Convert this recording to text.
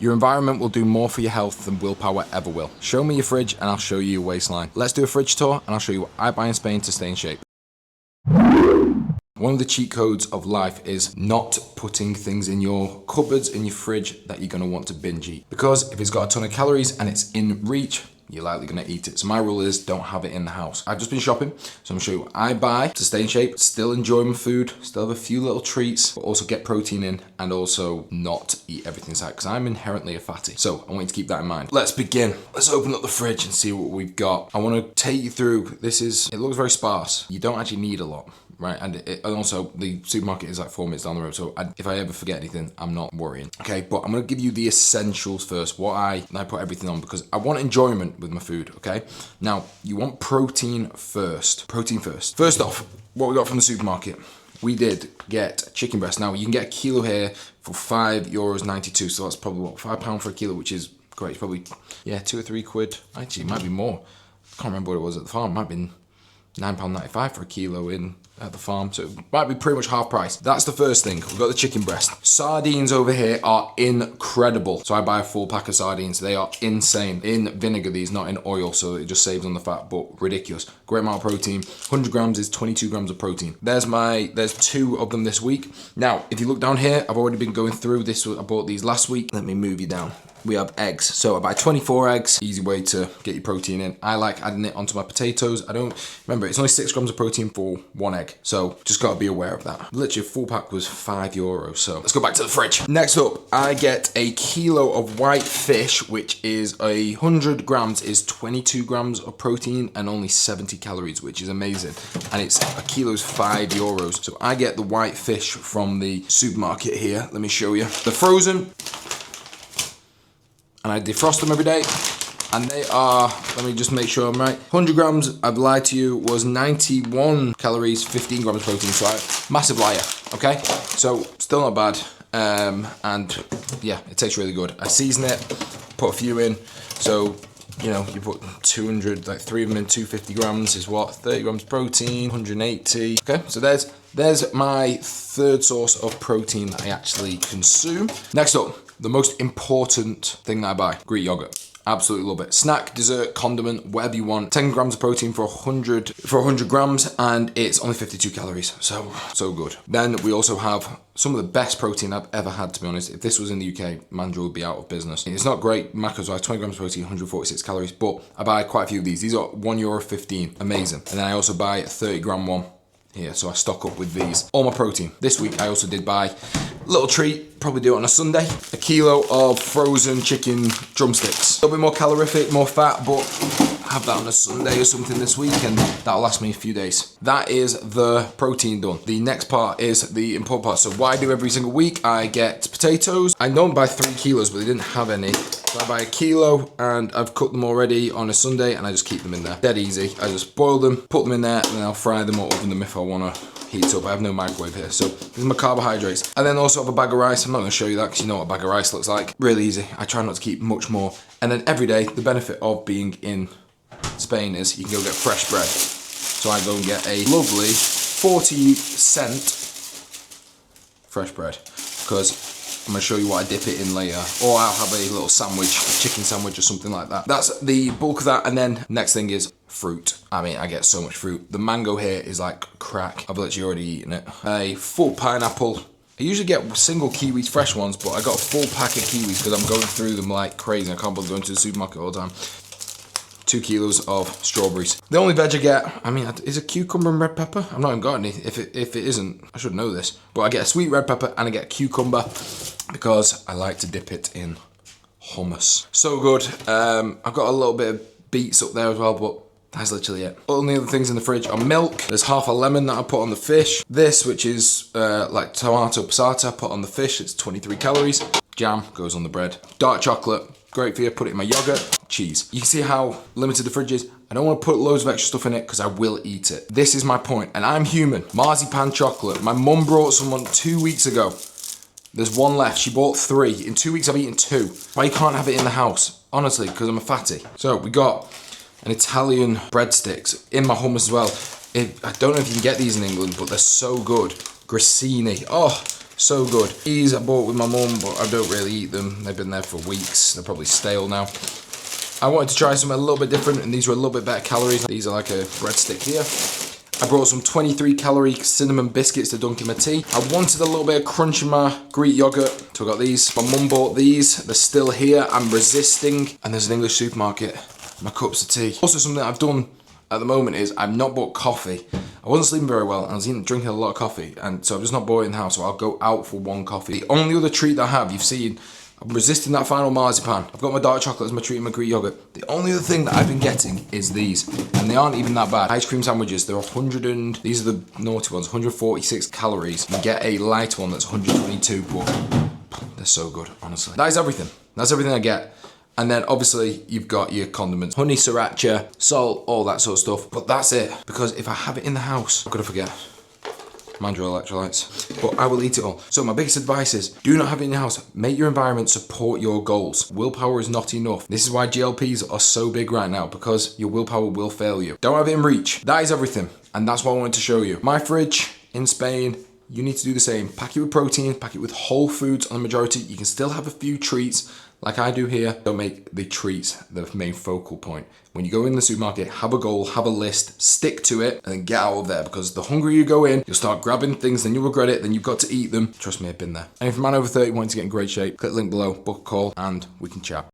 Your environment will do more for your health than willpower ever will. Show me your fridge and I'll show you your waistline. Let's do a fridge tour and I'll show you what I buy in Spain to stay in shape. One of the cheat codes of life is not putting things in your cupboards, in your fridge, that you're going to want to binge eat. Because if it's got a ton of calories and it's in reach, you're likely going to eat it. So my rule is don't have it in the house. I've just been shopping, so I'm going to show you what I buy to stay in shape, still enjoy my food, still have a few little treats, but also get protein in and also not eat everything inside because I'm inherently a fatty. So I want you to keep that in mind. Let's begin. Let's open up the fridge and see what we've got. I want to take you through, it looks very sparse. You don't actually need a lot. Right, and also the supermarket is like 4 minutes down the road, so if I ever forget anything, I'm not worrying. Okay, but I'm gonna give you the essentials first, I put everything on because I want enjoyment with my food, okay? Now, you want protein first. Protein first. First off, what we got from the supermarket. We did get chicken breast. Now, you can get a kilo here for €5.92, so that's probably what, £5 for a kilo, which is great. It's probably, yeah, £2 or £3. Actually, it might be more. I can't remember what it was at the farm. It might have been £9.95 for a kilo at the farm, so it might be pretty much half price. That's the first thing. We've got the chicken breast. Sardines over here are incredible. So I buy a full pack of sardines. They are insane. In vinegar, these, not in oil, so it just saves on the fat, but ridiculous. Great amount of protein. 100 grams is 22 grams of protein. There's 2 of them this week. Now, if you look down here, I've already been going through this. I bought these last week. Let me move you down. We have eggs. So I buy 24 eggs, easy way to get your protein in. I like adding it onto my potatoes. Remember, it's only 6 grams of protein for 1 egg. So just gotta be aware of that. Literally a full pack was €5. So let's go back to the fridge. Next up, I get a kilo of white fish, which is 100 grams is 22 grams of protein and only 70 calories, which is amazing. And it's a kilo is €5. So I get the white fish from the supermarket here. Let me show you. They're frozen. And I defrost them every day, and they are, let me just make sure I'm right, 100 grams, I've lied to you, was 91 calories, 15 grams protein, so massive liar, okay? So, still not bad, and yeah, it tastes really good. I season it, put a few in, so, you know, you put 200, like 3 of them in, 250 grams is what, 30 grams protein, 180, okay? So there's my third source of protein that I actually consume. Next up, the most important thing that I buy, Greek yogurt. Absolutely love it. Snack, dessert, condiment, whatever you want. 10 grams of protein for 100 grams, and it's only 52 calories. So good. Then we also have some of the best protein I've ever had, to be honest. If this was in the UK, Mandra would be out of business. It's not great macros wise, 20 grams of protein, 146 calories, but I buy quite a few of these. These are €1.15, amazing. And then I also buy a 30 gram one here, so I stock up with these. All my protein. This week I also did buy a little treat, probably do it on a Sunday, a kilo of frozen chicken drumsticks. A little bit more calorific, more fat, but have that on a Sunday or something this week and that'll last me a few days. That is the protein done. The next part is the important part. So what I do every single week, I get potatoes. I don't buy 3 kilos, but they didn't have any. So I buy a kilo and I've cooked them already on a Sunday and I just keep them in there. Dead easy. I just boil them, put them in there, and then I'll fry them or oven them if I want to heat up. I have no microwave here. So these are my carbohydrates. I then also have a bag of rice. I'm not going to show you that because you know what a bag of rice looks like. Really easy. I try not to keep much more. And then every day, the benefit of being in Spain is you can go get fresh bread. So I go and get a lovely 40-cent fresh bread because I'm going to show you what I dip it in later. Or I'll have a little sandwich, a chicken sandwich or something like that. That's the bulk of that. And then next thing is fruit. I mean, I get so much fruit. The mango here is like crack. I've literally already eaten it. A full pineapple. I usually get single kiwis, fresh ones, but I got a full pack of kiwis because I'm going through them like crazy. I can't bother going to the supermarket all the time. 2 kilos of strawberries. The only veg I get, I mean, is a cucumber and red pepper. I've not even got any. If it isn't, I should know this. But I get a sweet red pepper and I get a cucumber because I like to dip it in hummus. So good. I've got a little bit of beets up there as well, but that's literally it. Only other things in the fridge are milk. There's half a lemon that I put on the fish. This, which is like tomato passata, I put on the fish. It's 23 calories. Jam goes on the bread. Dark chocolate, great for you. Put it in my yogurt. Cheese. You can see how limited the fridge is. I don't want to put loads of extra stuff in it because I will eat it. This is my point, and I'm human. Marzipan chocolate. My mum brought someone 2 weeks ago. There's one left. She bought 3. In 2 weeks, I've eaten 2. Why you can't have it in the house? Honestly, because I'm a fatty. So we got an Italian breadsticks in my hummus as well. I don't know if you can get these in England, but they're so good. Grissini. Oh, So good. These I bought with my mum, but I don't really eat them. They've been there for weeks. They're probably stale now. I wanted to try something a little bit different, and these were a little bit better calories. These are like a breadstick here. I brought some 23 calorie cinnamon biscuits to dunk in my tea. I wanted a little bit of crunch in my Greek yogurt, so I got these. My mum bought these. They're still here. I'm resisting. And there's an English supermarket. My cups of tea. Also, something that I've done at the moment is I've not bought coffee. I wasn't sleeping very well, and I was drinking a lot of coffee, and so I've just not bought it in the house, so I'll go out for one coffee. The only other treat that I have, you've seen, I'm resisting that final marzipan. I've got my dark chocolate as my treat and my Greek yogurt. The only other thing that I've been getting is these, and they aren't even that bad. Ice cream sandwiches, they're 100 and, these are the naughty ones, 146 calories. You get a light one that's 122, but they're so good, honestly. That is everything. That's everything I get. And then obviously you've got your condiments, honey, sriracha, salt, all that sort of stuff. But that's it, because if I have it in the house, I'm gonna forget. Mind your electrolytes, but I will eat it all. So my biggest advice is, do not have it in your house. Make your environment support your goals. Willpower is not enough. This is why GLPs are so big right now, because your willpower will fail you. Don't have it in reach. That is everything. And that's what I wanted to show you. My fridge in Spain, you need to do the same. Pack it with protein, pack it with whole foods on the majority. You can still have a few treats, like I do here. Don't make the treats the main focal point. When you go in the supermarket, have a goal, have a list, stick to it, and then get out of there, because the hungrier you go in, you'll start grabbing things, then you'll regret it, then you've got to eat them. Trust me, I've been there. And if you're a man over 30 wanting to get in great shape, click the link below, book a call, and we can chat.